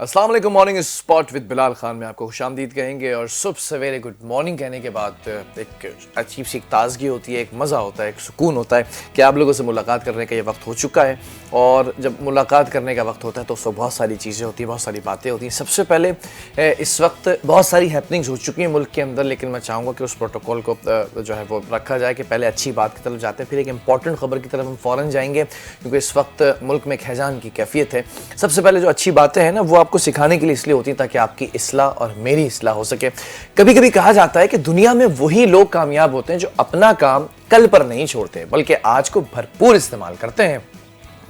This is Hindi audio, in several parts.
अस्सलाम वालेकुम। Morning spot with Bilal Khan में आपको खुशामदीद कहेंगे और सुबह सवेरे गुड मॉर्निंग कहने के बाद एक अजीब सी ताजगी होती है, एक मज़ा होता है, एक सुकून होता है कि आप लोगों से मुलाकात करने का ये वक्त हो चुका है। और जब मुलाकात करने का वक्त होता है तो उसमें बहुत सारी चीज़ें होती हैं, बहुत सारी बातें होती हैं। सबसे पहले इस वक्त बहुत सारी हैपनिंग्स हो चुकी हैं मुल्क के अंदर, लेकिन मैं चाहूँगा कि उस प्रोटोकॉल को जो है वो रखा जाए कि पहले अच्छी बात की तरफ जाते हैं, फिर एक इंपॉर्टेंट खबर की तरफ हम फ़ौरन जाएंगे, क्योंकि इस वक्त मुल्क में एक हैजान की कैफियत है। सबसे पहले जो अच्छी बातें हैं ना, वो आपको सिखाने के लिए इसलिए होती है ताकि आपकी इस्लाह और मेरी इस्लाह हो सके। कभी कभी कहा जाता है कि दुनिया में वही लोग कामयाब होते हैं जो अपना काम कल पर नहीं छोड़ते, बल्कि आज को भरपूर इस्तेमाल करते हैं।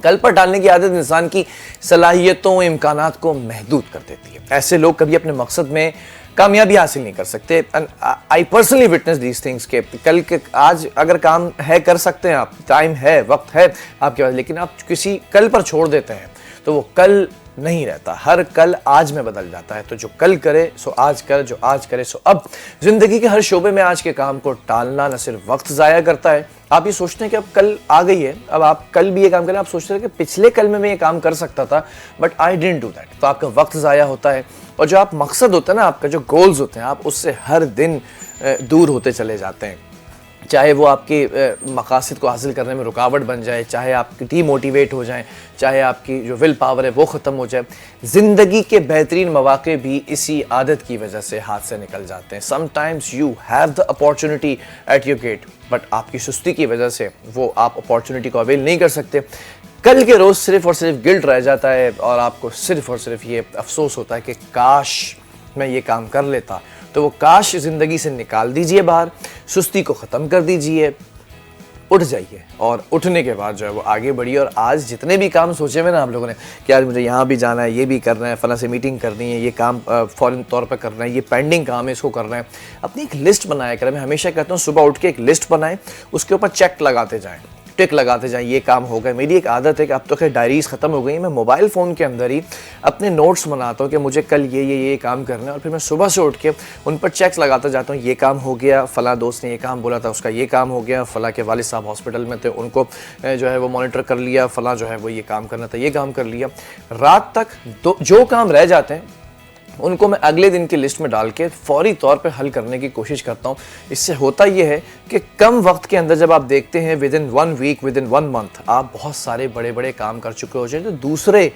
कल पर डालने की आदत इंसान की सलाहियतों, इम्कानात को महदूद कर देती है। ऐसे लोग कभी अपने मकसद में कामयाबी हासिल नहीं कर सकते। I personally witness these things के कल के आज अगर काम है कर सकते हैं आप, टाइम है, वक्त है आपके पास, लेकिन आप किसी कल पर छोड़ देते हैं तो वो कल नहीं रहता। हर कल आज में बदल जाता है। तो जो कल करे सो आज कर, जो आज करे सो अब। जिंदगी के हर शोबे में आज के काम को टालना न सिर्फ वक्त ज़ाया करता है, आप ये सोचते हैं कि अब कल आ गई है, अब आप कल भी ये काम करें, आप सोचते हैं कि पिछले कल में मैं ये काम कर सकता था but I didn't do that, तो आपका वक्त ज़ाया होता है। और जो आप मकसद होता है ना, आपका जो गोल्स होते हैं, आप उससे हर दिन दूर होते चले जाते हैं। चाहे वो आपके मकासद को हासिल करने में रुकावट बन जाए, चाहे आपकी डीमोटिवेट हो जाए, चाहे आपकी जो विल पावर है वो ख़त्म हो जाए। ज़िंदगी के बेहतरीन मौक़े भी इसी आदत की वजह से हाथ से निकल जाते हैं। Sometimes you have the opportunity at your gate, but आपकी सुस्ती की वजह से वो आप अपॉर्चुनिटी को अवेल नहीं कर सकते। कल के रोज़ सिर्फ़ और सिर्फ गिल्ट रह जाता है और आपको सिर्फ़ और सिर्फ ये अफसोस होता है कि काश मैं ये काम कर लेता। तो वो काश ज़िंदगी से निकाल दीजिए बाहर, सुस्ती को ख़त्म कर दीजिए, उठ जाइए और उठने के बाद जो है वो आगे बढ़िए। और आज जितने भी काम सोचे हुए ना आप लोगों ने कि आज मुझे यहाँ भी जाना है, ये भी करना है, फला से मीटिंग करनी है, ये काम फ़ौरन तौर पर करना है, ये पेंडिंग काम है, इसको करना है, अपनी एक लिस्ट बनाया करें। मैं हमेशा कहता हूँ सुबह उठ के एक लिस्ट बनाएं, उसके ऊपर चेक लगाते जाएँ, टिक लगाते जाएं, ये काम हो गए। मेरी एक आदत है कि अब तो खैर डायरीज़ ख़त्म हो गई, मैं मोबाइल फ़ोन के अंदर ही अपने नोट्स बनाता हूँ कि मुझे कल ये काम करना है, और फिर मैं सुबह से उठ के उन पर चेक्स लगाता जाता हूँ। ये काम हो गया, फ़लाँ दोस्त ने ये काम बोला था, उसका ये काम हो गया, फ़लाँ के वालिद साहब हॉस्पिटल में थे, उनको जो है वो मॉनिटर कर लिया, फ़लाँ जो है वो ये काम करना था, ये काम कर लिया। रात तक जो काम रह जाते हैं उनको मैं अगले दिन की लिस्ट में डाल के फौरी तौर पे हल करने की कोशिश करता हूँ। इससे होता ये है कि कम वक्त के अंदर जब आप देखते हैं within 1 week, within 1 month आप बहुत सारे बड़े बड़े काम कर चुके हो जाए तो दूसरे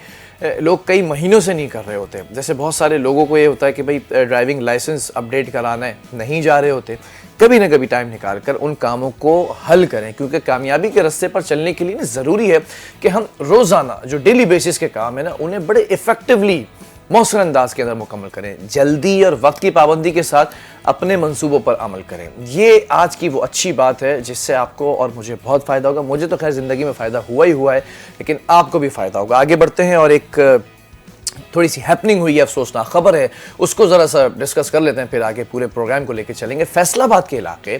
लोग कई महीनों से नहीं कर रहे होते। जैसे बहुत सारे लोगों को ये होता है कि भाई ड्राइविंग लाइसेंस अपडेट कराना है, नहीं जा रहे होते। कभी ना कभी टाइम निकाल कर उन कामों को हल करें, क्योंकि कामयाबी के रास्ते पर चलने के लिए ना ज़रूरी है कि हम रोज़ाना जो डेली बेसिस के काम है ना, उन्हें बड़े इफ़ेक्टिवली मौसर अंदाज के अंदर मुकम्मल करें। जल्दी और वक्त की पाबंदी के साथ अपने मंसूबों पर अमल करें। ये आज की वो अच्छी बात है जिससे आपको और मुझे बहुत फ़ायदा होगा। मुझे तो खैर ज़िंदगी में फ़ायदा हुआ ही हुआ है, लेकिन आपको भी फ़ायदा होगा। आगे बढ़ते हैं और एक थोड़ी सी हैपनिंग हुई है, अफसोसनाक खबर है, उसको ज़रा सा डिस्कस कर लेते हैं, फिर आगे पूरे प्रोग्राम को लेकर चलेंगे। फैसलाबाद के इलाके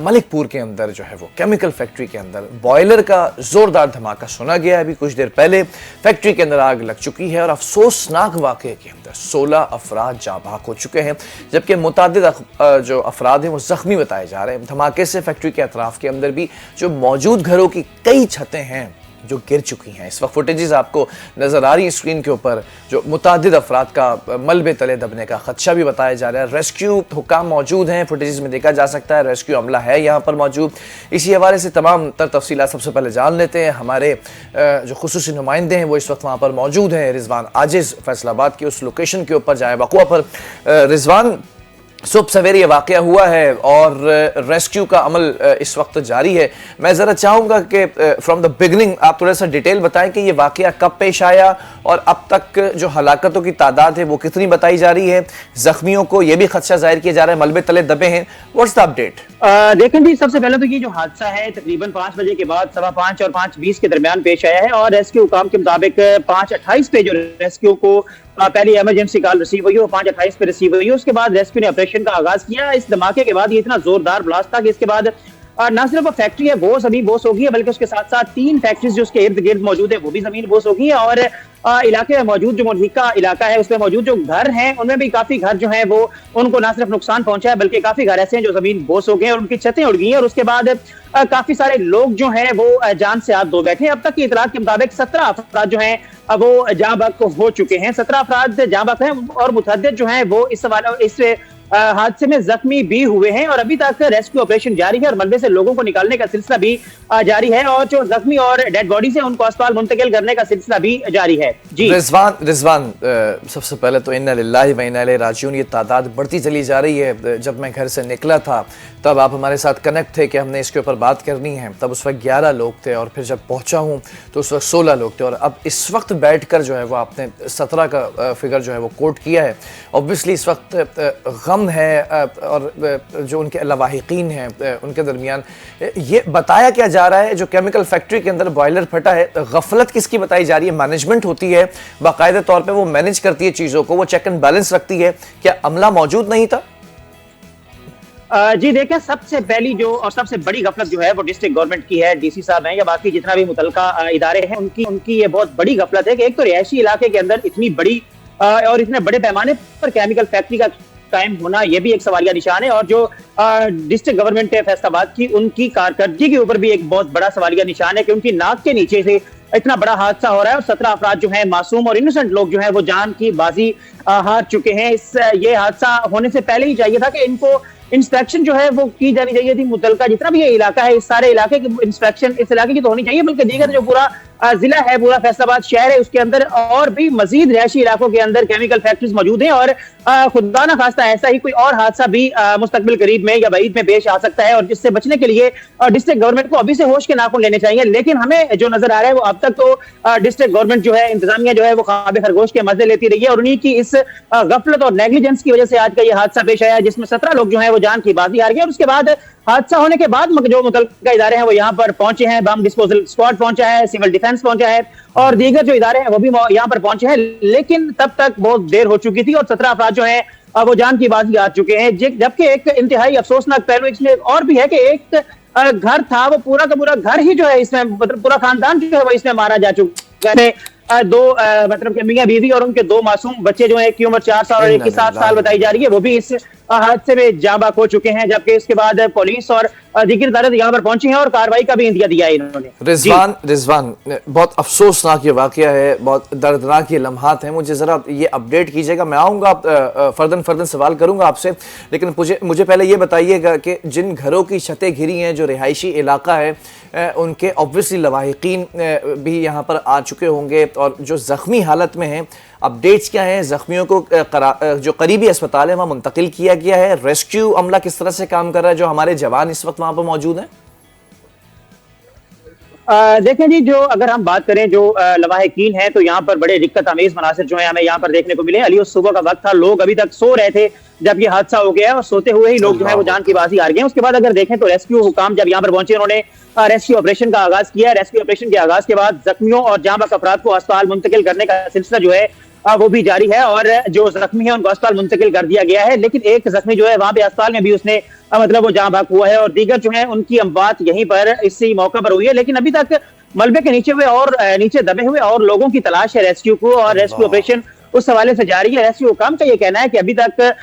मलिकपुर के अंदर जो है वो केमिकल फैक्ट्री के अंदर बॉयलर का ज़ोरदार धमाका सुना गया। अभी कुछ देर पहले फैक्ट्री के अंदर आग लग चुकी है और अफसोसनाक वाक़े के अंदर 16 अफराद जाँ बहक हो चुके हैं, जबकि मुतादिद जो अफराद हैं वो ज़ख्मी बताए जा रहे हैं। धमाके से फैक्ट्री के अतराफ़ के अंदर भी जो मौजूद घरों की कई छतें हैं जो गिर चुकी हैं। इस वक्त फुटेजेस आपको नज़र आ रही है स्क्रीन के ऊपर, जो मुतादिद अफराद का मलबे तले दबने का खदशा भी बताया जा रहा है। रेस्क्यू हुकाम मौजूद हैं, फुटेजेस में देखा जा सकता है, रेस्क्यू अमला है यहाँ पर मौजूद। इसी हवाले से तमाम तर तफसीलात सबसे पहले जान लेते हैं। हमारे जो खुसूसी नुमाइंदे हैं वो इस वक्त वहाँ पर मौजूद हैं। रिजवान आजिज़ फैसलाबाद की उस लोकेशन के ऊपर जाए वक़ुआ पर। रिजवान, सुबह सवेरे ये वाक़या हुआ है और रेस्क्यू का अमल इस वक्त जारी है। मैं ज़रा चाहूँगा कि फ्रॉम द बिगनिंग आप थोड़ा सा डिटेल बताएं कि ये वाक़या कब पेश आया और अब तक जो हलाकतों की तादाद है वो कितनी बताई जा रही है। ज़ख्मियों को ये भी खदशा जाहिर किया जा रहा है मलबे तले दबे हैं। What's the update? देखें जी, सबसे पहले तो ये जो हादसा है तकरीबन 5 बजे के बाद 5:15 और 5:20 के दरमियान पेश आया है और रेस्क्यू हुकाम के मुताबिक 5:28 पे जो रेस्क्यू को पहली इमरजेंसी कॉल रिसीव हुई, वो 5:28 पे रिसीव हुई। उसके बाद रेस्क्यू ने ऑपरेशन का आगाज किया। इस धमाके के बाद ये इतना जोरदार ब्लास्ट था कि इसके बाद ना सिर्फ वो फैक्ट्री है वो जमीन बोस हो गई है, बल्कि उसके साथ साथ 3 फैक्ट्रीज जो उसके इर्द गिर्द मौजूद है वो भी जमीन बोस हो गई है। और इलाके में मौजूद जो मुल्हिका इलाका है उसमें मौजूद जो घर हैं उनमें भी काफी घर जो है वो उनको ना सिर्फ नुकसान पहुंचा है, बल्कि काफी घर ऐसे हैं जो जमीन बोस हो गए हैं और उनकी छतें उड़ गई हैं। और उसके बाद काफी सारे लोग जो हैं वो जान से हाथ धो बैठे हैं। अब तक की इतलात के मुताबिक 17 अफराद जो हैं वो जाँ बहक हो चुके हैं, 17 अफराद जाँ बहक हैं और मुतअद्दिद जो हैं वो इस हादसे में जख्मी भी हुए हैं। और अभी तक रेस्क्यू ऑपरेशन जारी है और मलबे से लोगों को निकालने का सिलसिला भी जारी है और जो जख्मी और डेड बॉडीज हैं उनको अस्पताल मुंतकिल करने का सिलसिला भी जारी है। जी रिजवान, सबसे पहले तो इन्ना लिल्लाहि व इन्ना इलैहि राजिऊन, ये तादाद बढ़ती चली जा रही है। जब मैं घर से निकला था तब आप हमारे साथ कनेक्ट थे कि हमने इसके ऊपर बात करनी है, तब उस वक्त 11 लोग थे और फिर जब पहुंचा हूं तो उस वक्त 16 लोग थे और अब इस वक्त बैठकर जो है वो आपने 17 का फिगर जो है वो कोट किया है। ऑब्वियसली इस वक्त गम है और जो उनके लवाहिकीन हैं उनके दरमियान ये बताया क्या जा रहा है जो केमिकल फैक्ट्री के अंदर बॉयलर फटा है, गफलत किसकी बताई जा रही है? मैनेजमेंट होती है बाकायदे तौर पे, वो मैनेज करती है चीज़ों को, वो चेक एंड बैलेंस रखती है, क्या अमला मौजूद नहीं था? जी देखिए, सबसे पहली जो और सबसे बड़ी गफलत जो है वो डिस्ट्रिक्ट गवर्नमेंट की है, डीसी साहब हैं या बाकी जितना भी मुतलका इदारे हैं उनकी ये बहुत बड़ी गफलत है कि एक तो रिहायशी इलाके के अंदर इतनी बड़ी और इतने बड़े पैमाने पर केमिकल फैक्ट्री का कायम होना ये भी एक सवालिया निशान है। और जो डिस्ट्रिक्ट गवर्नमेंट है फैसलाबाद की, उनकी कारकर्दगी के ऊपर भी एक बहुत बड़ा सवालिया निशान है कि उनकी नाक के नीचे से इतना बड़ा हादसा हो रहा है और 17 अफराद जो हैं मासूम और इनोसेंट लोग जो हैं वो जान की बाजी हार चुके हैं। ये हादसा होने से पहले ही चाहिए था कि इनको इंस्पेक्शन जो है वो की जानी चाहिए थी। मुतलका जितना भी ये इलाका है, इस सारे इलाके की इंस्पेक्शन इस इलाके की तो होनी चाहिए, बल्कि दीगर जो पूरा जिला है, पूरा फैसलाबाद शहर है, उसके अंदर और भी मजीद रिहायशी इलाकों के अंदर केमिकल फैक्ट्रीज मौजूद हैं और खुदा ना खास्ता ऐसा ही कोई और हादसा भी मुस्तकबिल करीब में या बईद में पेश आ सकता है। और जिससे बचने के लिए डिस्ट्रिक्ट गवर्नमेंट को अभी से होश के नाखून लेने चाहिए। लेकिन हमें जो नजर आ रहा है वो अब तक तो डिस्ट्रिक्ट गवर्नमेंट जो है, इंतजामिया जो है वो ख्वाब खरगोश के मजे लेती रही है और उन्हीं की इस गफलत और नेग्लिजेंस की वजह से आज का ये हादसा पेश आया जिसमें 17 लोग जो है वो जान की बाजी हार गए। और उसके बाद हादसा होने के बाद जो मुतल्लिका इदारे हैं वो यहाँ पर पहुंचे हैं, बम डिस्पोजल स्क्वाड पहुंचा है, सिविल डिफेंस पहुंचा है और दीगर जो इदारे हैं वो भी यहाँ पर पहुंचे हैं, लेकिन तब तक बहुत देर हो चुकी थी और 17 अफराद जो हैं वो जान की बाजी हार चुके हैं। जबकि एक इंतहाई अफसोसनाक पहलू इसमें और भी है कि एक घर था, वो पूरा का पूरा घर ही जो है इसमें, मतलब पूरा खानदान जो है वो इसमें मारा जा चुका है। दो मतलब मियां बीवी और उनके 2 मासूम बच्चे जो है, एक की उम्र 4 साल और एक की 7 साल बताई जा रही है, वो भी इस हादसे में जाँ बहक हो चुके हैं। जबकि इसके बाद पुलिस और दीगर अदालत यहाँ पर पहुंची हैं और कार्रवाई का भी इंदिया दिया है इन्होंने। रिजवान, बहुत अफसोसनाक ये वाकया है, बहुत दर्दनाक ये लम्हात हैं। मुझे जरा ये अपडेट कीजिएगा, मैं आऊँगा फर्दन सवाल करूँगा आपसे, लेकिन मुझे पहले ये बताइएगा कि जिन घरों की छतें घिरी हैं, जो रिहायशी इलाका है, उनके ऑब्वियसली लवाहिकीन भी यहाँ पर आ चुके होंगे और जो ज़ख्मी हालत में हैं, अपडेट्स क्या हैं? ज़ख्मियों को जो करीबी अस्पताल है वहाँ मुंतकिल किया गया है? रेस्क्यू अमला किस तरह से काम कर रहा है? जो हमारे जवान इस वक्त वहाँ पर मौजूद हैं? देखें जी, जो अगर हम बात करें जो लवाहिकीन है तो यहाँ पर बड़े दिक्कत अमेज मनासिर जो है हमें यहाँ पर देखने को मिले। अली सुबह का वक्त था, लोग अभी तक सो रहे थे जब ये हादसा हो गया और सोते हुए ही लोग जो है वो जान की बाजी हार गए। उसके बाद अगर देखें तो रेस्क्यू हुकाम जब यहाँ पर पहुंचे, उन्होंने रेस्क्यू ऑपरेशन का आगाज किया। रेस्क्यू ऑपरेशन के आगाज के बाद जख्मियों और जाँ बहक अफराद को अस्पताल मुंतकिल करने का सिलसिला जो है वो भी जारी है और जो जख्मी है उनको अस्पताल मुंतकिल कर दिया गया है। लेकिन एक जख्मी जो है वहां पे अस्पताल में भी उसने मतलब वो जाँ बहक हुआ है और दीगर जो है उनकी अमवात यहीं पर इसी मौके पर हुई है। लेकिन अभी तक मलबे के नीचे हुए और नीचे दबे हुए और लोगों की तलाश है रेस्क्यू को और रेस्क्यू ऑपरेशन उस हवाले से जारी है। रेस्क्यू हुकाम का ये कहना है कि अभी तक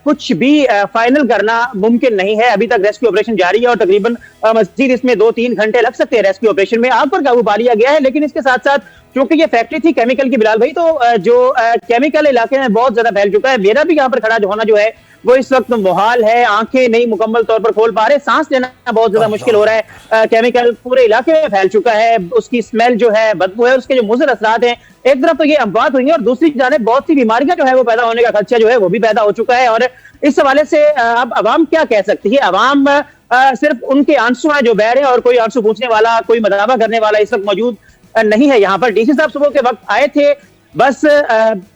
कुछ भी फाइनल करना मुमकिन नहीं है। अभी तक रेस्क्यू ऑपरेशन जारी है और तकरीबन मजीद इसमें 2-3 घंटे लग सकते हैं। रेस्क्यू ऑपरेशन में आग पर काबू पा लिया गया है, लेकिन इसके साथ साथ क्योंकि ये फैक्ट्री थी केमिकल की बिलाल भाई, तो जो केमिकल इलाके में बहुत ज्यादा फैल चुका है। मेरा भी यहाँ पर खड़ा होना जो है वो इस वक्त मुहाल है, आंखें नहीं मुकम्मल तौर पर खोल पा रहे, सांस लेना बहुत ज्यादा मुश्किल हो रहा है। केमिकल पूरे इलाके में फैल चुका है, उसकी स्मेल जो है, बदबू है, उसके जो मुज़र असरात हैं, एक तरफ तो ये अमवात हुई है और दूसरी जानिब बहुत सी बीमारियां जो है वो पैदा होने का खदशा जो है वो भी पैदा हो चुका है। और इस हवाले से अब अवाम क्या कह सकती है? अवाम सिर्फ उनके आंसू हैं जो बह रहे हैं और कोई आंसू पूछने वाला, कोई मदावा करने वाला इस वक्त मौजूद नहीं है यहाँ पर। डीसी साहब सुबह के वक्त आए थे, बस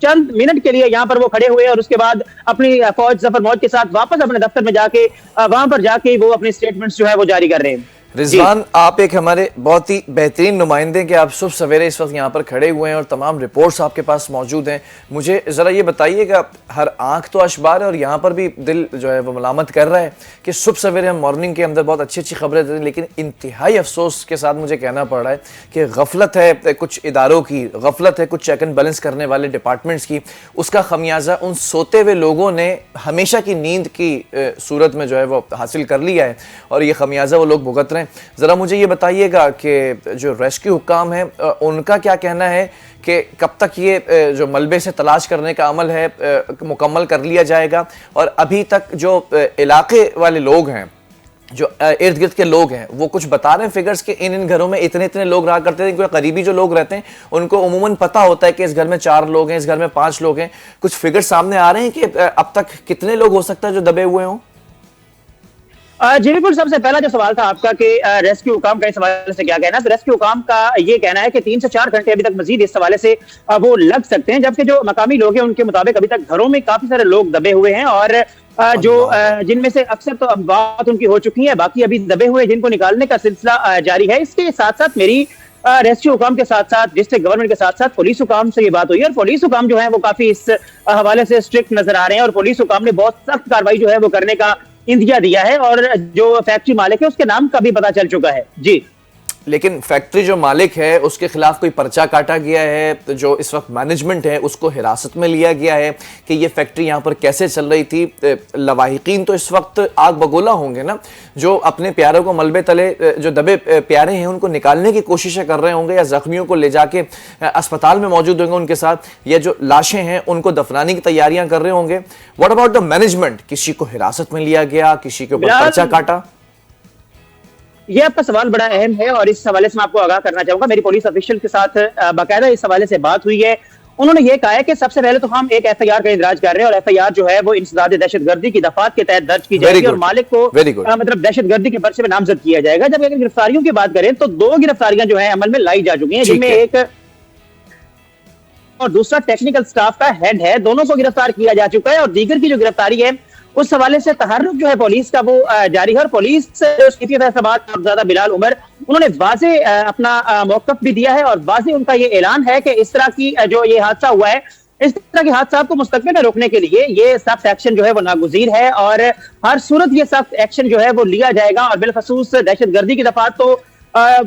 चंद मिनट के लिए यहाँ पर वो खड़े हुए और उसके बाद अपनी फौज जफर मौज के साथ वापस अपने दफ्तर में जाके वहां पर जाके वो अपने स्टेटमेंट्स जो है वो जारी कर रहे हैं। रिजवान, आप एक हमारे बहुत ही बेहतरीन नुमाइंदे कि आप सुबह सवेरे इस वक्त यहाँ पर खड़े हुए हैं और तमाम रिपोर्ट्स आपके पास मौजूद हैं। मुझे ज़रा ये बताइएगा, हर आंख तो अशबार है और यहाँ पर भी दिल जो है वो मलामत कर रहा है कि सुबह सवेरे हम मॉर्निंग के अंदर बहुत अच्छी अच्छी खबरें देते हैं, लेकिन इंतहाई अफसोस के साथ मुझे कहना पड़ रहा है कि गफलत है कुछ इदारों की, गफलत है कुछ चेक एंड बैलेंस करने वाले डिपार्टमेंट्स की। उसका खमियाजा उन सोते हुए लोगों ने हमेशा की नींद की सूरत में जो है वो हासिल कर लिया है और ये खमियाजा वो लोग भुगत रहे हैं। ज़रा मुझे ये बताइएगा कि जो रेस्क्यू हुक्काम हैं उनका क्या कहना है कि कब तक ये जो मलबे से तलाश करने का अमल है मुकम्मल कर लिया जाएगा, और अभी तक जो इलाके वाले लोग हैं, जो इर्द गिर्द के लोग हैं, वो कुछ बता रहे हैं फिगर्स के इन घरों में इतने इतने लोग रहा करते थे? क्योंकि करीबी जो लोग रहते हैं उनको उमूमन पता होता है कि इस घर में 4 लोग हैं, इस घर में 5 लोग हैं। कुछ फिगर्स सामने आ रहे हैं कि अब तक कितने लोग हो सकता है जो दबे हुए हों? जी बिल्कुल, सबसे पहला जो सवाल था आपका कि रेस्क्यू हुकाम का इस हवाले से क्या कहना है, तो रेस्क्यू हुकाम का ये कहना है कि 3 से 4 घंटे अभी तक मजीद इस हवाले से वो लग सकते हैं, जबकि जो मकामी लोग हैं उनके मुताबिक अभी तक घरों में काफी सारे लोग दबे हुए हैं और जो जिनमें से अक्सर तो बात उनकी हो चुकी है, बाकी अभी दबे हुए जिनको निकालने का सिलसिला जारी है। इसके साथ साथ मेरी रेस्क्यू हुकाम के साथ साथ डिस्ट्रिक्ट गवर्नमेंट के साथ साथ पुलिस हुकाम से ये बात हुई और पुलिस हुकाम जो है वो काफी इस हवाले से स्ट्रिक्ट नजर आ रहे हैं और पुलिस हुकाम ने बहुत सख्त कार्रवाई जो है वो करने का इंदिया दिया है और जो फैक्ट्री मालिक है उसके नाम का भी पता चल चुका है। जी, लेकिन फैक्ट्री जो मालिक है उसके खिलाफ कोई पर्चा काटा गया है? तो जो इस वक्त मैनेजमेंट है उसको हिरासत में लिया गया है कि ये फैक्ट्री यहाँ पर कैसे चल रही थी? लवाहिकीन तो इस वक्त आग बगोला होंगे ना, जो अपने प्यारों को मलबे तले जो दबे प्यारे हैं उनको निकालने की कोशिशें कर रहे होंगे या जख्मियों को ले जाके अस्पताल में मौजूद होंगे उनके साथ, या जो लाशें हैं उनको दफनाने की तैयारियां कर रहे होंगे। What about the management? किसी को हिरासत में लिया गया, किसी के ऊपर पर्चा काटा? ये आपका सवाल बड़ा अहम है और इस हवाले से मैं आपको आगाह करना चाहूंगा। मेरी पुलिस ऑफिशियल के साथ बाकायदा इस हवाले से बात हुई है। उन्होंने ये कहा है कि सबसे पहले तो हम एक एफआईआर का इंदराज कर रहे हैं और एफआईआर जो है वो इंसदाद दहशतगर्दी की दफात के तहत दर्ज की जाएगी और मालिक को मतलब दहशतगर्दी के पर्चे में नामजद किया जाएगा। जब अगर गिरफ्तारियों की बात करें तो 2 गिरफ्तारियां जो है अमल में लाई जा चुकी हैं, जिनमें एक और दूसरा टेक्निकल स्टाफ का हेड है, दोनों को गिरफ्तार किया जा चुका है और दीगर की जो गिरफ्तारी है उस हवाले से तहर्रुक जो है पुलिस का वो जारी है और पुलिस सीपी फैसलाबाद साहबजादा बिलाल उमर उन्होंने वाजे अपना मौकफ भी दिया है और वाजे उनका ये ऐलान है कि इस तरह की जो ये हादसा हुआ है, इस तरह के हादसा को मुस्तकबिल में रोकने के लिए ये सख्त एक्शन जो है वो नागुज़ीर है और हर सूरत ये सख्त एक्शन जो है वो लिया जाएगा और बिलखसूस दहशतगर्दी की दफात तो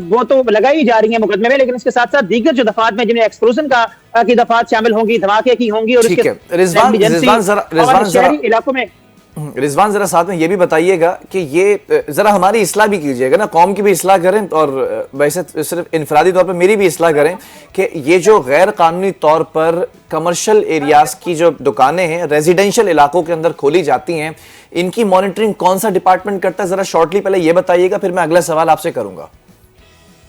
वो तो लगाई जा रही है मुकदमे में, लेकिन इसके साथ साथ दीगर जो दफात में जिनमें एक्सप्लोजन की दफात शामिल होंगी, धमाके की होंगी और शहरी इलाकों में। रिजवान, जरा साथ में ये भी बताइएगा कि ये जरा हमारी इस्लाह भी कीजिएगा ना, कौम की भी इस्लाह करें और वैसे सिर्फ इनफरादी तौर पर मेरी भी इस्लाह करें कि ये जो गैर कानूनी तौर पर कमर्शियल एरियाज की जो दुकानें हैं रेजिडेंशियल इलाकों के अंदर खोली जाती हैं, इनकी मॉनिटरिंग कौन सा डिपार्टमेंट करता है? जरा शॉर्टली पहले ये बताइएगा, फिर मैं अगला सवाल आपसे करूंगा।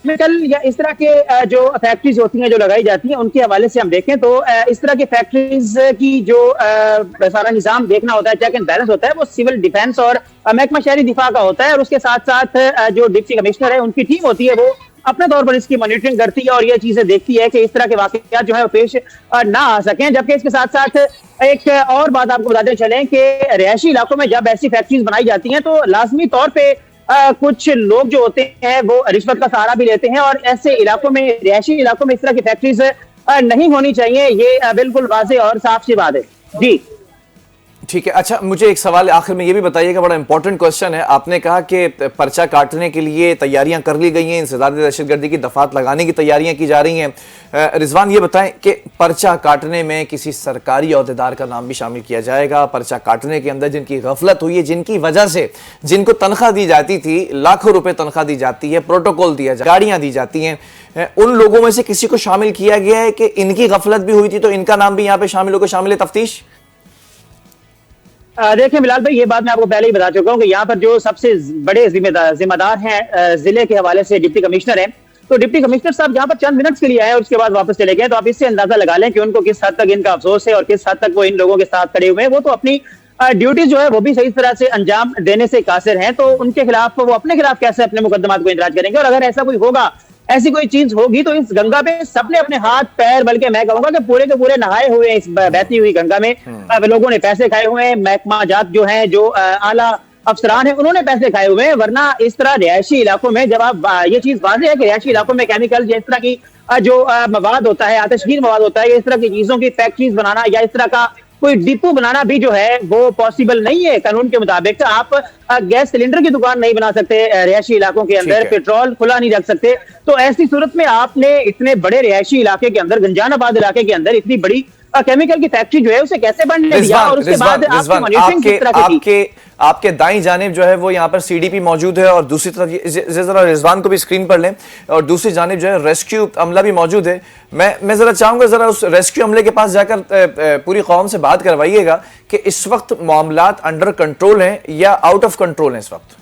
कल या इस तरह के जो फैक्ट्रीज होती हैं जो लगाई जाती हैं उनके हवाले से हम देखें तो इस तरह के फैक्ट्रीज की जो सारा निजाम देखना होता है, चेक एंड बैलेंस होता है, वो सिविल डिफेंस और महकमा शहरी दिफा का होता है और उसके साथ साथ जो डिप्टी कमिश्नर है उनकी टीम होती है वो अपने तौर पर इसकी मॉनिटरिंग करती है और ये चीजें देखती है कि इस तरह के वाकयात जो है वो पेश ना आ सकें। जबकि इसके साथ साथ एक और बात आपको बताते चलें कि रिहायशी इलाकों में जब ऐसी फैक्ट्रीज बनाई जाती हैं तो लाजमी तौर पर कुछ लोग जो होते हैं वो रिश्वत का सहारा भी लेते हैं और ऐसे इलाकों में, रिहायशी इलाकों में इस तरह की फैक्ट्रीज नहीं होनी चाहिए। ये बिल्कुल वाज़ेह और साफ सी बात है। जी ठीक है। अच्छा, मुझे एक सवाल आखिर में ये भी बताइएगा, बड़ा इंपॉर्टेंट क्वेश्चन है। आपने कहा कि पर्चा काटने के लिए तैयारियां कर ली गई हैं, इंसदाद दहशतगर्दी की दफात लगाने की तैयारियां की जा रही हैं। रिजवान, ये बताएं कि पर्चा काटने में किसी सरकारी अहदेदार का नाम भी शामिल किया जाएगा? पर्चा काटने के अंदर जिनकी गफलत हुई है, जिनकी वजह से जिनको तनख्वाह दी जाती थी, लाखों रुपए तनख्वाह दी जाती है, प्रोटोकॉल दिया जाता है, गाड़ियां दी जाती हैं, उन लोगों में से किसी को शामिल किया गया है कि इनकी गफलत भी हुई थी तो इनका नाम भी यहाँ पे शामिल होकर शामिल तफ्तीश? देखिए बिलाल भाई, ये बात मैं आपको पहले ही बता चुका हूँ कि यहाँ पर जो सबसे बड़े जिम्मेदार हैं जिले के हवाले से डिप्टी कमिश्नर हैं। तो डिप्टी कमिश्नर साहब यहाँ पर चंद मिनट्स के लिए आए और उसके बाद वापस चले गए। तो आप इससे अंदाजा लगा लें कि उनको किस हद तक इनका अफसोस है और किस हद तक वो इन लोगों के साथ खड़े हुए हैं। वो तो अपनी ड्यूटी जो है वो भी सही तरह से अंजाम देने से कासिर हैं, तो उनके खिलाफ वो अपने खिलाफ कैसे अपने मुकदमात को इंदराज करेंगे। और अगर ऐसा कोई होगा, ऐसी कोई चीज होगी तो इस गंगा पे सबने अपने हाथ पैर, बल्कि मैं कहूंगा कि पूरे के पूरे नहाए हुए इस बहती हुई गंगा में लोगों ने पैसे खाए हुए हैं। महकमा जात जो है, जो आला अफसरान हैं उन्होंने पैसे खाए हुए हैं, वरना इस तरह रिहायशी इलाकों में जब आप ये चीज वाज़ेह है कि रिहायशी इलाकों में केमिकल या इस तरह की जो मवाद होता है, आतिशगीर मवाद होता है, इस तरह की चीजों की फैक्ट्रीज बनाना या इस तरह का कोई डिपो बनाना भी जो है वो पॉसिबल नहीं है कानून के मुताबिक। तो आप गैस सिलेंडर की दुकान नहीं बना सकते रिहायशी इलाकों के अंदर, पेट्रोल खुला नहीं रख सकते। तो ऐसी सूरत में आपने इतने बड़े रिहायशी इलाके के अंदर, गंजानाबाद इलाके के अंदर इतनी बड़ी केमिकल की फैक्ट्री जो है उसे कैसे बनने दिया? और उसके बाद आपके दाईं जानिब जो है वो यहाँ पर सीडीपी मौजूद है और दूसरी तरफ जरा रिजवान को भी स्क्रीन पर लें, और दूसरी जानिब जो है रेस्क्यू अमला भी मौजूद है। मैं जरा चाहूंगा जरा उस रेस्क्यू अमले के पास जाकर पूरी कौम से बात करवाइएगा कि इस वक्त मामलात अंडर कंट्रोल हैं या आउट ऑफ कंट्रोल हैं इस वक्त।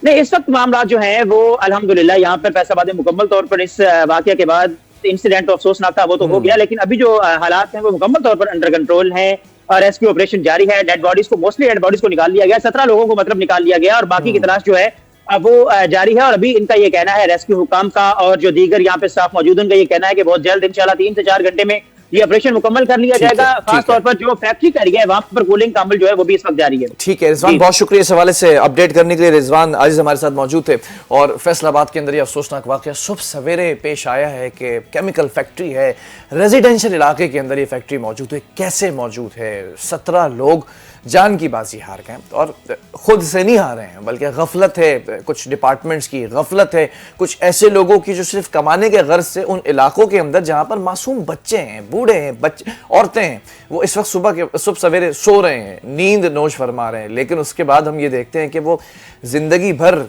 नहीं, इस वक्त मामला जो है वो अल्हम्दुलिल्लाह यहाँ पर फैसलाबाद में मुकम्मल तौर पर इस वाकये के बाद इंसिडेंट अफसोसनाक था वो तो हो गया, लेकिन अभी जो हालात हैं वो मुकम्मल तौर पर अंडर कंट्रोल हैं और रेस्क्यू ऑपरेशन जारी है। डेड बॉडीज को निकाल लिया गया, 17 लोगों को मतलब निकाल लिया गया और बाकी की तलाश जो है वो जारी है। और अभी इनका ये कहना है, रेस्क्यू हुकाम का और जो दीगर यहाँ पे स्टाफ मौजूद उनका ये कहना है कि बहुत जल्द इंशाल्लाह 3 से 4 घंटे में ये ऑपरेशन मुकम्मल कर लिया जाएगा। खासतौर पर जो फैक्ट्री का एरिया है वहां पर कूलिंग का अमल जो है वो भी इस वक्त जारी है। ठीक है रिजवान, बहुत शुक्रिया इस हवाले से अपडेट करने के लिए। रिजवान आज हमारे साथ मौजूद थे और फैसलाबाद के अंदर ये अफसोसनाक वाकया सुबह सवेरे पेश आया है कि केमिकल फैक्ट्री है, रेजिडेंशियल इलाके के अंदर ये फैक्ट्री मौजूद है। कैसे मौजूद है? 17 लोग जान की बाजी हार गए और खुद से नहीं हारे हैं बल्कि गफलत है, कुछ डिपार्टमेंट्स की गफलत है, कुछ ऐसे लोगों की जो सिर्फ कमाने के गर्ज से उन इलाकों के अंदर जहां पर मासूम बच्चे हैं, बूढ़े हैं, बच्चे औरतें हैं, वो इस वक्त सुबह सवेरे सो रहे हैं, नींद नोश फरमा रहे हैं, लेकिन उसके बाद हम ये देखते हैं कि वो जिंदगी भर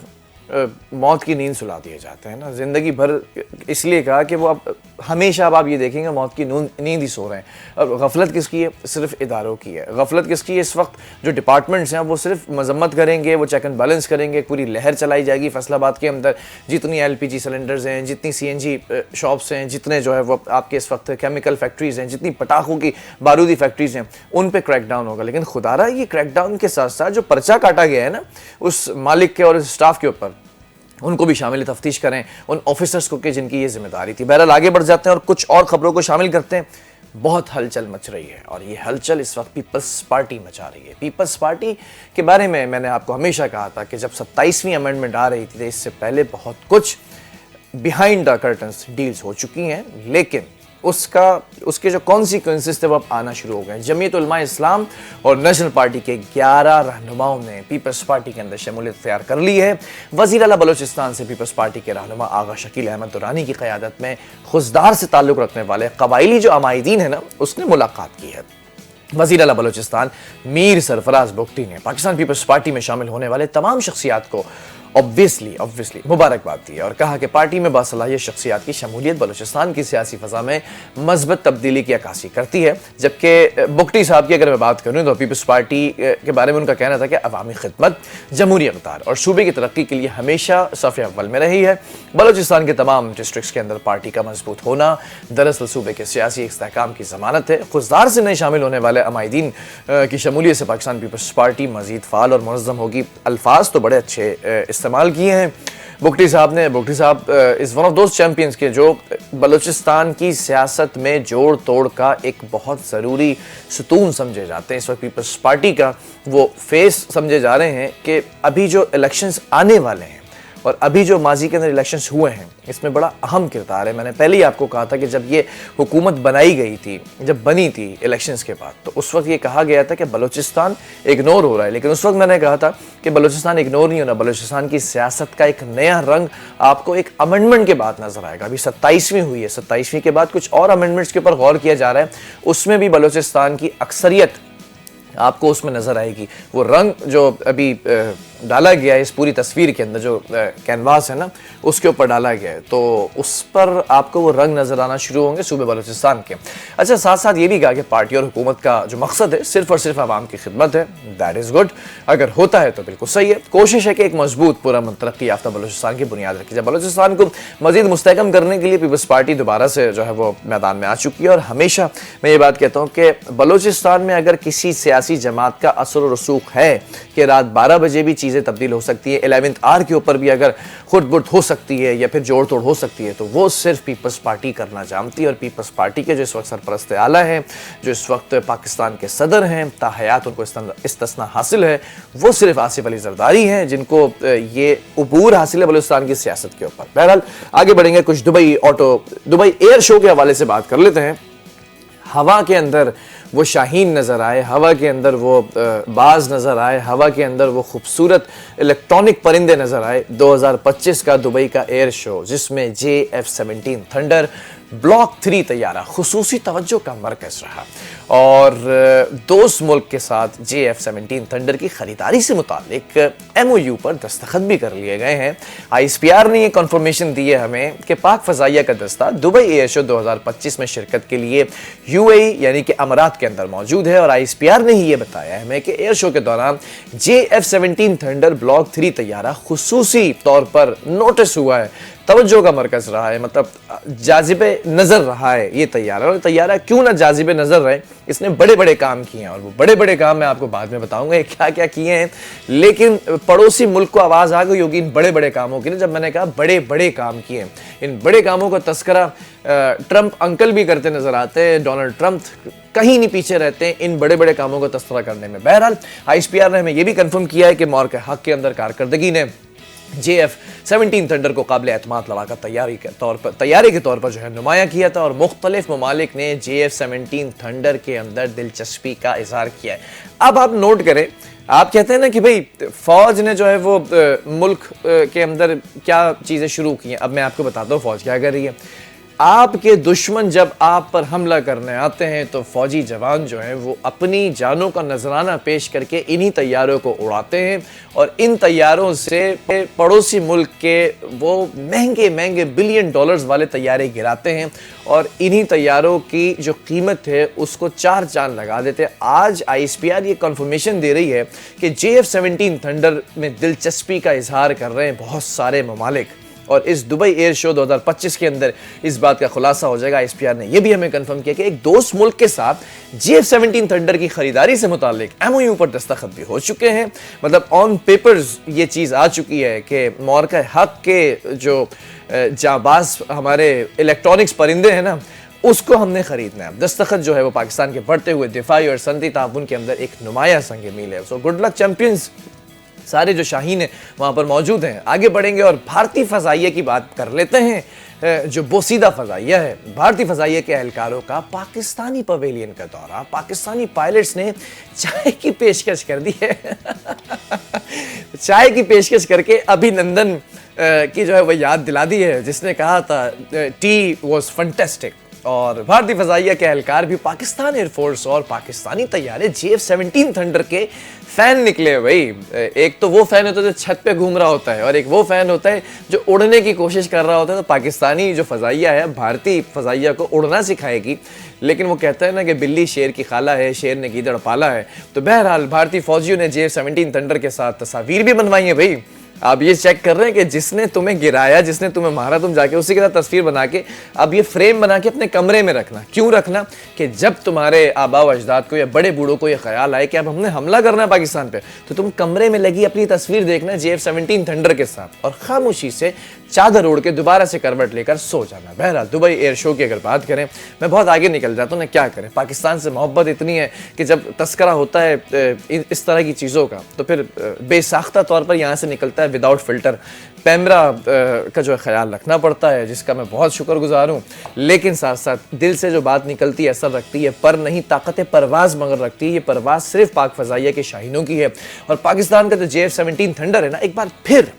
मौत की नींद सुला दिए जाते हैं ना। जिंदगी भर इसलिए कहा कि वो अब हमेशा अब आप ये देखेंगे मौत की नींद ही सो रहे हैं। और गफलत किसकी है? सिर्फ इदारों की है। गफलत किसकी है? इस वक्त जो डिपार्टमेंट्स हैं वो सिर्फ मजम्मत करेंगे, वो चेक एंड बैलेंस करेंगे, पूरी लहर चलाई जाएगी फैसलाबाद के अंदर। जितनी LPG सिलेंडर्स हैं, जितनी CNG शॉप्स हैं, जितने जो है वो आपके इस वक्त केमिकल फैक्ट्रीज हैं, जितनी पटाखों की बारूदी फैक्ट्रीज हैं, उन पर क्रैकडाउन होगा। लेकिन खुदारा ये क्रैकडाउन के साथ साथ जो पर्चा काटा गया है ना उस मालिक के और उस स्टाफ के ऊपर, उनको भी शामिल तफ्तीश करें, उन ऑफिसर्स को कि जिनकी ये जिम्मेदारी थी। बहरहाल आगे बढ़ जाते हैं और कुछ और खबरों को शामिल करते हैं। बहुत हलचल मच रही है और ये हलचल इस वक्त पीपल्स पार्टी मचा रही है। पीपल्स पार्टी के बारे में मैंने आपको हमेशा कहा था कि जब 27वीं अमेंडमेंट आ रही थी तो इससे पहले बहुत कुछ बिहाइंड द कर्टन्स डील्स हो चुकी हैं, लेकिन उसके जो कॉन्सिक्वेंसेस थे वो अब आना शुरू हो गए। जमीयत उलमा इस्लाम और नेशनल पार्टी के 11 रहनुमाओं ने पीपल्स पार्टी के अंदर शमूलियत तैयार कर ली है। वज़ीर आला बलोचिस्तान से पीपल्स पार्टी के रहनुमा आगा शकील अहमद दुरानी की क़यादत में खुजदार से ताल्लुक़ रखने वाले कबाइली जो अमायदीन है ना उसने मुलाकात की है। वज़ीर आला बलोचिस्तान मीर सरफराज बुगटी ने पाकिस्तान पीपल्स पार्टी में शामिल होने वाले तमाम शख्सियात को ऑब्वियसली मुबारकबाद दी और कहा कि पार्टी में बासलाहियत शख्सियात की शमूलियत बलूचिस्तान की सियासी फ़ज़ा में मज़बूत तब्दीली की अक्कासी करती है। जबकि बुगटी साहब की अगर मैं बात करूँ तो पीपल्स पार्टी के बारे में उनका कहना था कि अवामी खिदमत, जमहूरी इक़्तिदार और सूबे की तरक्की के लिए हमेशा सफ़े अव्वल में रही है। बलूचिस्तान के तमाम डिस्ट्रिक्ट्स के अंदर पार्टी का मजबूत होना दरअसल सूबे के सियासी इस्तेहकाम की ज़मानत है। खुजदार से नए शामिल होने वाले अमायदीन की शमूलियत से पाकिस्तान पीपल्स पार्टी मज़ीद फ़ाल और मुनज़्ज़म होगी। अल्फाज तो बड़े अच्छे इस्तेमाल किए हैं बुगटी साहब ने। बुगटी साहब is one of those champions के जो बलूचिस्तान की सियासत में जोड़ तोड़ का एक बहुत ज़रूरी सतून समझे जाते हैं। इस वक्त पीपल्स पार्टी का वो फेस समझे जा रहे हैं कि अभी जो इलेक्शंस आने वाले हैं और अभी जो माजी के अंदर इलेक्शंस हुए हैं इसमें बड़ा अहम किरदार है। मैंने पहले ही आपको कहा था कि जब ये हुकूमत बनाई गई थी, जब बनी थी इलेक्शंस के बाद, तो उस वक्त ये कहा गया था कि बलूचिस्तान इग्नोर हो रहा है। लेकिन उस वक्त मैंने कहा था कि बलूचिस्तान इग्नोर नहीं होना, बलूचिस्तान की सियासत का एक नया रंग आपको एक अमेंडमेंट के बाद नजर आएगा। अभी 27वीं हुई है, 27वीं के बाद कुछ और अमेंडमेंट्स के ऊपर गौर किया जा रहा है, उसमें भी बलूचिस्तान की अक्सरियत आपको उसमें नजर आएगी। वो रंग जो अभी डाला गया है इस पूरी तस्वीर के अंदर, जो कैनवास है ना उसके ऊपर डाला गया है, तो उस पर आपको वो रंग नजर आना शुरू होंगे सूबे बलूचिस्तान के। अच्छा, साथ साथ ये भी कहा कि पार्टी और हुकूमत का जो मकसद है सिर्फ और सिर्फ आवाम की खिदमत है। दैट इज़ गुड, अगर होता है तो बिल्कुल सही है। कोशिश है कि एक मजबूत पूरा तरक्की याफ्ता बलूचिस्तान की बुनियाद रखी जाए। बलूचिस्तान को मजीद मुस्तहकम करने के लिए पीपल्स पार्टी दोबारा से जो है वो मैदान में आ चुकी है। और हमेशा मैं ये बात कहता हूँ कि बलूचिस्तान में अगर किसी सियासी जमात का असर और रसूख है कि रात 12 बजे भी चीज़ें तब्दील हो सकती है, 11th आर के ऊपर भी अगर खुट-बुट हो सकती है या फिर जोड़ तोड़ हो सकती है, तो वो सिर्फ पीपल्स पार्टी करना जानती है। और पीपल्स पार्टी के जो इस वक्त सरपरस्त आला हैं, जो इस वक्त पाकिस्तान के सदर हैं, ताहयात उनको इस्तिस्ना हासिल है, वो सिर्फ आसिफ अली जरदारी हैं, जिनको ये अबूर हासिल है बलूचिस्तान की सियासत के ऊपर। बहरहाल आगे बढ़ेंगे, कुछ दुबई एयर शो के हवाले से बात कर लेते हैं। हवा के अंदर वो शाहीन नज़र आए, हवा के अंदर वो बाज नज़र आए, हवा के अंदर वो खूबसूरत इलेक्ट्रॉनिक परिंदे नज़र आए। 2025 का दुबई का एयर शो, जिसमें JF-17 थंडर ब्लॉक 3 तैयारा खुसूसी तवज्जो का मरकज़ रहा और दोस्त मुल्क के साथ JF-17 थंडर की ख़रीदारी से मुतालिक MOU पर दस्तखत भी कर लिए गए हैं। ISPR ने ये कन्फर्मेशन दी है हमें कि पाक फ़ज़ाइया का दस्ता दुबई एयर शो 2025 में शिरकत के लिए UAE यानी कि अमारात के अंदर मौजूद है। और ISPR ने ही ये बताया हमें कि एयर शो के दौरान JF-17 थंडर ब्लॉक 3 तैयारा खुसूसी तौर पर नोटिस हुआ है, तवज्जो का मरकज़ रहा है, मतलब जाजिबे नज़र रहा है ये तैयारा। और तैयारा क्यों ना जाजिबे नज़र रहे, इसने बड़े बड़े काम किए हैं और वो बड़े बड़े काम मैं आपको बाद में बताऊंगा क्या क्या किए हैं। लेकिन पड़ोसी मुल्क को आवाज़ आ गई होगी इन बड़े बड़े कामों की, जब मैंने कहा बड़े बड़े काम किए हैं। इन बड़े कामों का तस्करा ट्रंप अंकल भी करते नजर आते हैं, डोनाल्ड ट्रंप कहीं नहीं पीछे रहते हैं इन बड़े बड़े कामों का तस्करा करने में। बहरहाल ISPR ने हमें यह भी कंफर्म किया है कि मॉर के हक के अंदर कारकर्दगी ने JF-17 थंडर को काबिल एतमाद लड़ाकर तैयारी के तौर पर जो है नुमाया किया था और मुख्तलिफ ममालिक ने JF-17 थंडर के अंदर दिलचस्पी का इजहार किया है। अब आप नोट करें, आप कहते हैं ना कि भाई फौज ने जो है वो मुल्क के अंदर क्या चीज़ें शुरू की हैं। अब मैं आपको बताता हूँ फौज क्या कर रही है। आपके दुश्मन जब आप पर हमला करने आते हैं तो फौजी जवान जो हैं वो अपनी जानों का नजराना पेश करके इन्हीं तैयारों को उड़ाते हैं और इन तैयारों से पड़ोसी मुल्क के वो महंगे महंगे बिलियन डॉलर्स वाले तैयारे गिराते हैं और इन्हीं तैयारों की जो कीमत है उसको 4 चांद लगा देते हैं। आज ISPR ये कंफर्मेशन दे रही है कि JF-17 थंडर में दिलचस्पी का इजहार कर रहे हैं बहुत सारे ममालिक और इस दुबई एयर शो 2025 के अंदर इस बात का खुलासा हो जाएगा। ISPR ने यह भी हमें कंफर्म किया कि एक दोस्त मुल्क के साथ JF-17 थंडर की खरीदारी से मुतालिक MOU पर दस्तखत भी हो चुके हैं। मतलब ऑन पेपर्स ये चीज़ आ चुकी है कि मौरका हक के जो जाबाज हमारे इलेक्ट्रॉनिक्स परिंदे हैं ना, उसको हमने खरीदना है। दस्तखत जो है वो पाकिस्तान के बढ़ते हुए दिफाई और सनती ताउन के अंदर एक नुमाया संग मील है। सो गुड लक चैंपियंस, सारे जो शाहीन हैं वहाँ पर मौजूद हैं। आगे बढ़ेंगे और भारतीय फ़ज़ाइया की बात कर लेते हैं। जो बोसीदा फ़ज़ाइया है, भारतीय फ़ज़ाइया के एहलकारों का पाकिस्तानी पवेलियन का दौरा, पाकिस्तानी पायलट्स ने चाय की पेशकश कर दी है चाय की पेशकश करके अभिनंदन की जो है वह याद दिला दी है, जिसने कहा था टी वॉज फंटेस्टिक। और भारतीय फ़ज़ाइया के एहलकार भी पाकिस्तान एयरफोर्स और पाकिस्तानी तैयारे JF-17 थंडर के फ़ैन निकले भाई। एक तो वो फ़ैन होता है जो छत पे घूम रहा होता है और एक वो फ़ैन होता है जो उड़ने की कोशिश कर रहा होता है। तो पाकिस्तानी जो फ़ज़ाइया है भारतीय फ़ज़ाइया को उड़ना सिखाएगी, लेकिन वो कहता है ना कि बिल्ली शेर की खाला है, शेर ने गीदड़ पाला है। तो बहरहाल भारतीय फ़ौजियों ने JF-17 थंडर के साथ तस्वीर भी बनवाई है भाई। आप ये चेक कर रहे हैं कि जिसने तुम्हें गिराया, जिसने तुम्हें मारा, तुम जाके उसी के साथ तस्वीर बना के अब ये फ्रेम बना के अपने कमरे में रखना। क्यों रखना? कि जब तुम्हारे आबा व अजदाद को या बड़े बूढ़ों को ये ख्याल आए कि अब हमने हमला करना है पाकिस्तान पे, तो तुम कमरे में लगी अपनी तस्वीर देखना JF-17 थंडर के साथ और खामोशी से चादर ओढ़ के दोबारा से करवट लेकर सो जाना। बहरहाल दुबई एयर शो की अगर बात करें, मैं बहुत आगे निकल जाता हूँ ना, क्या करें, पाकिस्तान से मोहब्बत इतनी है कि जब तस्करा होता है इस तरह की चीज़ों का तो फिर बेसाख्ता तौर पर यहाँ से निकलता है विदाउट फिल्टर। पैमरा का जो ख्याल रखना पड़ता है, जिसका मैं बहुत शुक्रगुजार हूँ, लेकिन साथ साथ दिल से जो बात निकलती है असर रखती है, पर नहीं ताकत परवाज़ मगर रखती है। ये परवाज़ सिर्फ पाक फ़ज़ाइया के शाहीनों की है और पाकिस्तान का जो JF-17 थंडर है ना, एक बार फिर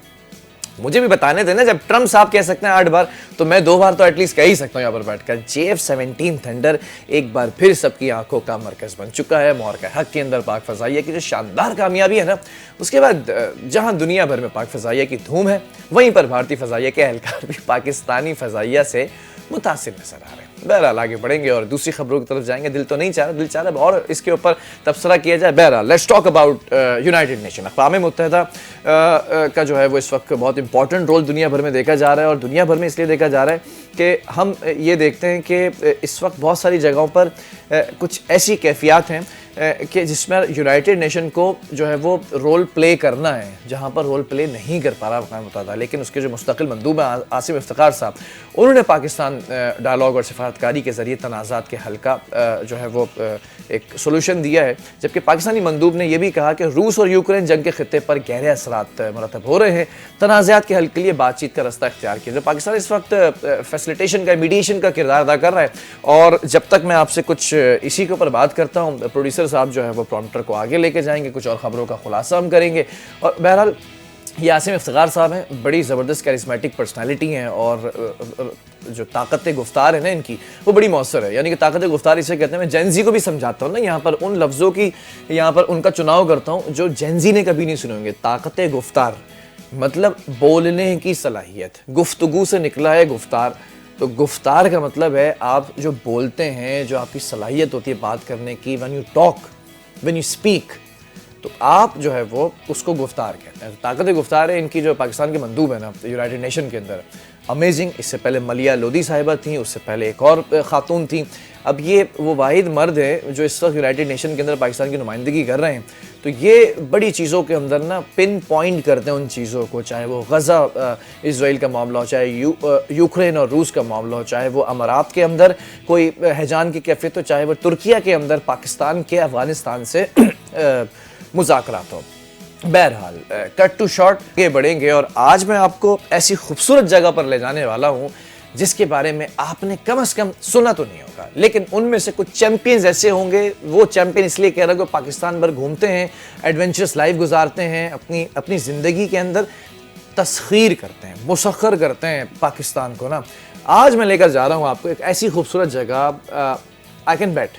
मुझे भी बताने देना, जब ट्रंप साहब कह सकते हैं 8 बार तो मैं 2 बार तो एटलीस्ट कह ही सकता हूँ यहाँ पर बैठकर। JF-17 थंडर एक बार फिर सबकी आंखों का मरकज़ बन चुका है। मौरका हक के अंदर पाक फ़ज़ाइया की जो शानदार कामयाबी है ना, उसके बाद जहाँ दुनिया भर में पाक फ़ज़ाइया की धूम है, वहीं पर भारतीय फ़ज़ाइया के एहलकार भी पाकिस्तानी फ़ज़ाइया से मुतासिर नजर आ रहे हैं। बहरहाल आगे बढ़ेंगे और दूसरी खबरों की तरफ जाएंगे। दिल तो नहीं चाह रहा, दिल चाह रहा और इसके ऊपर तबसरा किया जाए। बहरहाल let's talk about United Nation. अक़वाम मुत्तहिदा का जो है वो इस वक्त बहुत इंपॉर्टेंट रोल दुनिया भर में देखा जा रहा है और दुनिया भर में इसलिए देखा जा रहा है कि हम ये देखते हैं कि इस वक्त बहुत सारी जगहों पर कुछ ऐसी कैफियत हैं कि जिसमें यूनाइटेड नेशन को जो है वो रोल प्ले करना है, जहाँ पर रोल प्ले नहीं कर पा रहा अक़वाम मुत्तहिदा। लेकिन उसके जो मुस्तकिल मंदूब हैं आसिम इफ्तिखार साहब, उन्होंने पाकिस्तान डायलॉग और सफारतकारी के ज़रिए तनाज़ात के हल का जो है वो एक सोल्यूशन दिया है। जबकि पाकिस्तानी मंदूब ने यह भी कहा कि रूस और यूक्रेन जंग के खित्ते पर गहरे असरात मरतब हो रहे हैं, तनाज़ात के हल के लिए बातचीत का रास्ता इख्तियार किया। जो पाकिस्तान इस वक्त फैसिलिटेशन का, मीडिएशन का किरदार अदा कर रहा है। और जब तक मैं आपसे कुछ इसी के ऊपर बात करता हूँ, प्रोड्यूसर साहब जो है वो प्रॉम्प्टर को आगे लेके जाएंगे, कुछ और ख़बरों का खुलासा हम करेंगे। और बहरहाल ये आसिम इफ्तिखार साहब हैं, बड़ी ज़बरदस्त कैरिस्मेटिक पर्सनालिटी हैं और जो ताकत गुफ्तार है ना इनकी, वो बड़ी मौसर है। यानी कि ताकत गुफ्तार इसे कहते हैं। मैं जेनजी को भी समझाता हूँ ना, यहाँ पर उन लफ्ज़ों की यहाँ पर उनका चुनाव करता हूँ जो जेनजी ने कभी नहीं सुने होंगे। ताकत गुफ्तार मतलब बोलने की सलाहियत, गुफ्तगू से निकला है गुफ्तार। तो गुफ्तार का मतलब है आप जो बोलते हैं, जो आपकी सलाहियत होती है बात करने की, when you talk, when you speak, तो आप जो है वो उसको गुफ्तार कहते हैं। ताकत गुफ्तार है इनकी। जो पाकिस्तान के मंदूब है ना यूनाइटेड नेशन के अंदर, अमेजिंग। इससे पहले मलिया लोधी साहिबा थी, उससे पहले एक और खातून थी। अब ये वो वाहिद मर्द है जो इस वक्त यूनाइटेड नेशन के अंदर पाकिस्तान की नुमाइंदगी कर रहे हैं। तो ये बड़ी चीज़ों के अंदर ना पिन पॉइंट करते हैं उन चीज़ों को, चाहे वो गज़ा इसराइल का मामला हो, चाहे यूक्रेन और रूस का मामला हो, चाहे वो अमारात के अंदर कोई हैजान की कैफियत हो, चाहे वो तुर्किया के अंदर पाकिस्तान के अफ़गानिस्तान से मुज़ाकरात हो। बहरहाल कट टू शॉर्ट के बढ़ेंगे और आज मैं आपको ऐसी खूबसूरत जगह पर ले जाने वाला हूँ जिसके बारे में आपने कम से कम सुना तो नहीं होगा, लेकिन उनमें से कुछ चैंपियंस ऐसे होंगे। वो चैंपियन इसलिए कह रहा हूँ कि पाकिस्तान भर घूमते हैं, एडवेंचरस लाइफ गुजारते हैं, अपनी ज़िंदगी के अंदर तस्खीर करते हैं, मुसख्खर करते हैं पाकिस्तान को ना। आज मैं लेकर जा रहा हूँ आपको एक ऐसी खूबसूरत जगह, आई कैन बेट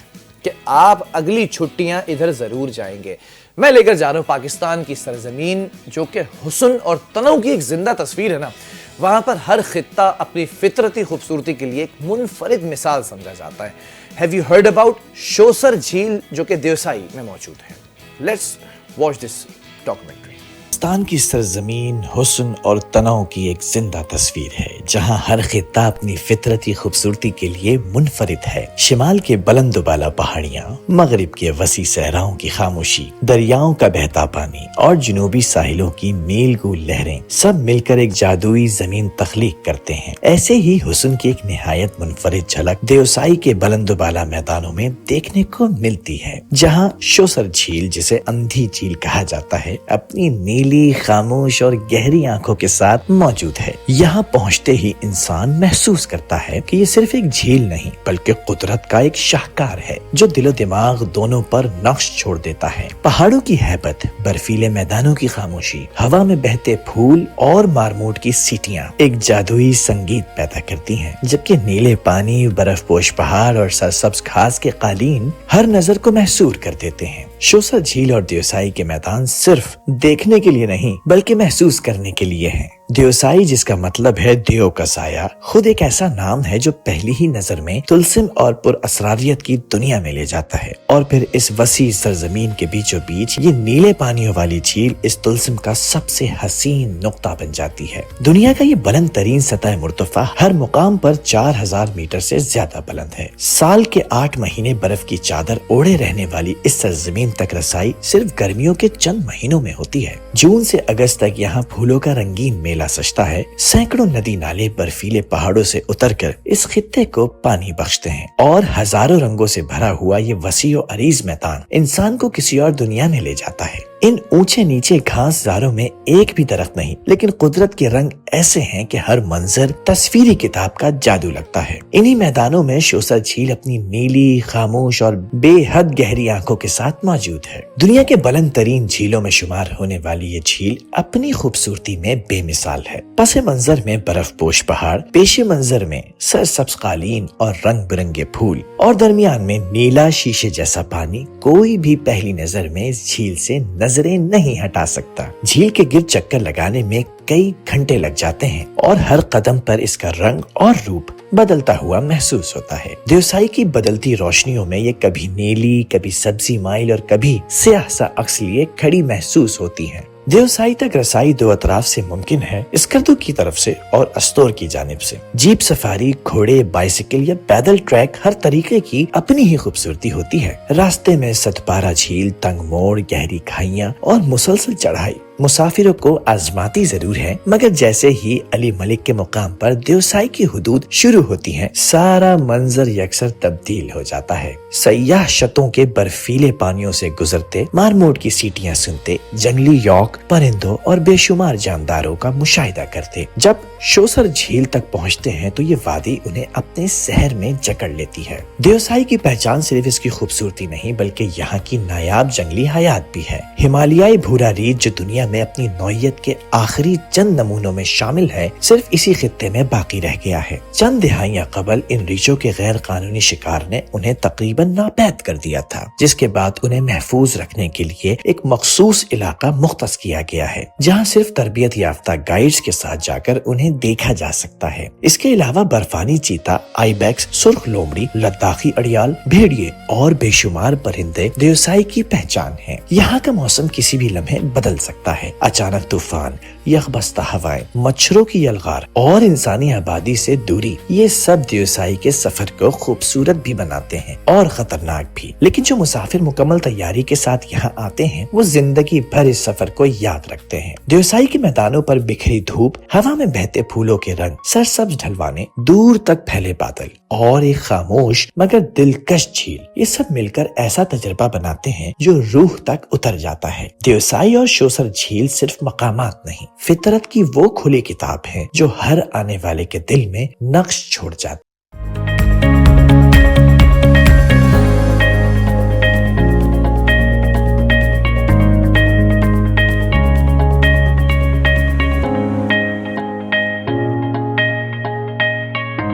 कि आप अगली छुट्टियाँ इधर ज़रूर जाएंगे। मैं लेकर जा रहा हूँ पाकिस्तान की सरजमीन, जो कि हुस्न और तनव की एक जिंदा तस्वीर है ना। वहाँ पर हर खित्ता अपनी फितरती खूबसूरती के लिए एक मुनफरिद मिसाल समझा जाता है। हैव यू हर्ड अबाउट शोसर झील, जो कि देवसाई में मौजूद है? Let's watch this documentary. Pakistan की सरजमीन हुस्न और तनाव की एक जिंदा तस्वीर है, जहां हर खित्ता अपनी फितरती खूबसूरती के लिए मुनफरिद है। शिमाल के बुलंद-बाला पहाड़ियां, मगरिब के वसी सहराओं की खामोशी, दरियाओं का बहता पानी और जनूबी साहिलों की नीलगू लहरें सब मिलकर एक जादुई जमीन तख्लीक करते हैं। ऐसे ही हुस्न की एक निहायत मुनफरिद झलक देवसाई के बुलंद-बाला मैदानों में देखने को मिलती है, जहाँ शोसर झील, जिसे अंधी झील कहा जाता है, अपनी नीली खामोश और गहरी आंखों के साथ मौजूद है। यहाँ पहुँचते ही इंसान महसूस करता है कि ये सिर्फ एक झील नहीं बल्कि कुदरत का एक शाहकार है जो दिलो दिमाग दोनों पर नक्श छोड़ देता है। पहाड़ों की हैबत, बर्फीले मैदानों की खामोशी, हवा में बहते फूल और मारमूट की सीटियाँ एक जादुई संगीत पैदा करती हैं, जबकि नीले पानी, बर्फपोश पहाड़ और सरसब्ज घास के कालीन हर नजर को महसूर कर देते हैं। शोसर झील और देवसाई के मैदान सिर्फ देखने के लिए नहीं बल्कि महसूस करने के लिए हैं। देवसाई, जिसका मतलब है देव का साया, खुद एक ऐसा नाम है जो पहली ही नजर में तुलसिम और पुरअसरारियत की दुनिया में ले जाता है। और फिर इस वसी सरजमीन के बीचों बीच ये नीले पानियों वाली झील इस तुलसिम का सबसे हसीन नुक्ता बन जाती है। दुनिया का ये बुलंद तरीन सतह मुर्तफा हर मुकाम पर 4000 मीटर से ज्यादा बुलंद है। साल के 8 महीने बर्फ की चादर ओढ़े रहने वाली इस सरजमीन तक रसाई सिर्फ गर्मियों के चंद महीनों में होती है। जून से अगस्त तक यहाँ फूलों का रंगीन मेला सजता है। सैकड़ों नदी नाले बर्फीले पहाड़ों से उतरकर इस खित्ते को पानी बख्शते हैं और हजारों रंगों से भरा हुआ ये वसी और अरीज मैदान इंसान को किसी और दुनिया में ले जाता है। इन ऊंचे नीचे घासदारों में एक भी दरख्त नहीं, लेकिन कुदरत के रंग ऐसे हैं कि हर मंजर तस्वीरी किताब का जादू लगता है। इन्हीं मैदानों में शोसर झील अपनी नीली, खामोश और बेहद गहरी आंखों के साथ मौजूद है। दुनिया के बुलंद तरीन झीलों में शुमार होने वाली ये झील अपनी खूबसूरती में बेमिसाल है। पसे मंजर में बर्फपोश पहाड़, पेशे मंजर में सरसब्ज कालीन और रंग बिरंगे फूल और दरमियान में नीला शीशे जैसा पानी, कोई भी पहली नजर में इस झील से नजरें नहीं हटा सकता। झील के गिर्द चक्कर लगाने में कई घंटे लग जाते हैं और हर कदम पर इसका रंग और रूप बदलता हुआ महसूस होता है। देवसाई की बदलती रोशनियों में ये कभी नीली, कभी सब्जी माइल और कभी स्याह सा अक्स लिए खड़ी महसूस होती है। देवसाई तक रसाई दो अतराफ से मुमकिन है, स्कर्दू की तरफ से और अस्तोर की जानिब से। जीप सफारी, घोड़े, बाइसिकल या पैदल ट्रैक, हर तरीके की अपनी ही खूबसूरती होती है। रास्ते में सतपारा झील, तंग मोड़, गहरी खाइयां और मुसलसल चढ़ाई मुसाफिरों को आजमाती जरूर है, मगर जैसे ही अली मलिक के मुकाम पर देवसाई की हुदूद शुरू होती हैं, सारा मंजर यकसर तब्दील हो जाता है। सयाह शतों के बर्फीले पानियों से गुजरते, मारमोट की सीटियां सुनते, जंगली यौक, परिंदों और बेशुमार जानदारों का मुशाहिदा करते। जब शोसर झील तक पहुँचते हैं तो ये वादी उन्हें अपने शहर में जकड़ लेती है। देवसाई की पहचान सिर्फ इसकी खूबसूरती नहीं बल्कि यहाँ की नायाब जंगली हयात भी है। हिमालयाई भूरा रीछ जो दुनिया में अपनी नौइयत के आखिरी चंद नमूनों में शामिल है, सिर्फ इसी खित्ते में बाकी रह गया है। चंद दिहाइयां कबल इन रीछों के गैर कानूनी शिकार ने उन्हें तकरीबन नापैद कर दिया था, जिसके बाद उन्हें महफूज रखने के लिए एक मखसूस इलाका मुख्तस किया गया है, जहाँ सिर्फ तरबियत याफ्ता गाइड्स के साथ जाकर उन्हें देखा जा सकता है। इसके अलावा बर्फानी चीता, आइबैक्स, सुर्ख लोमड़ी, लद्दाखी अड़ियाल, भेड़िए और बेशुमार परिंदे देवसाई की पहचान है। यहाँ का मौसम किसी भी लम्हे बदल सकता है। अचानक तूफान, यखबस्ता हवाएं, मच्छरों की यलगार और इंसानी आबादी से दूरी, ये सब देवसाई के सफर को खूबसूरत भी बनाते हैं और खतरनाक भी। लेकिन जो मुसाफिर मुकम्मल तैयारी के साथ यहाँ आते हैं, वो जिंदगी भर इस सफर को याद रखते हैं। देवसाई के मैदानों पर बिखरी धूप, हवा में बहते फूलों के रंग, सरसब्ज ढलवाने, दूर तक फैले बादल और एक खामोश मगर दिलकश झील, ये सब मिलकर ऐसा तजुर्बा बनाते हैं जो रूह तक उतर जाता है। देवसाई और शोसर झील सिर्फ मकामात नहीं, फितरत की वो खुली किताब है जो हर आने वाले के दिल में नक्श छोड़ जाती है।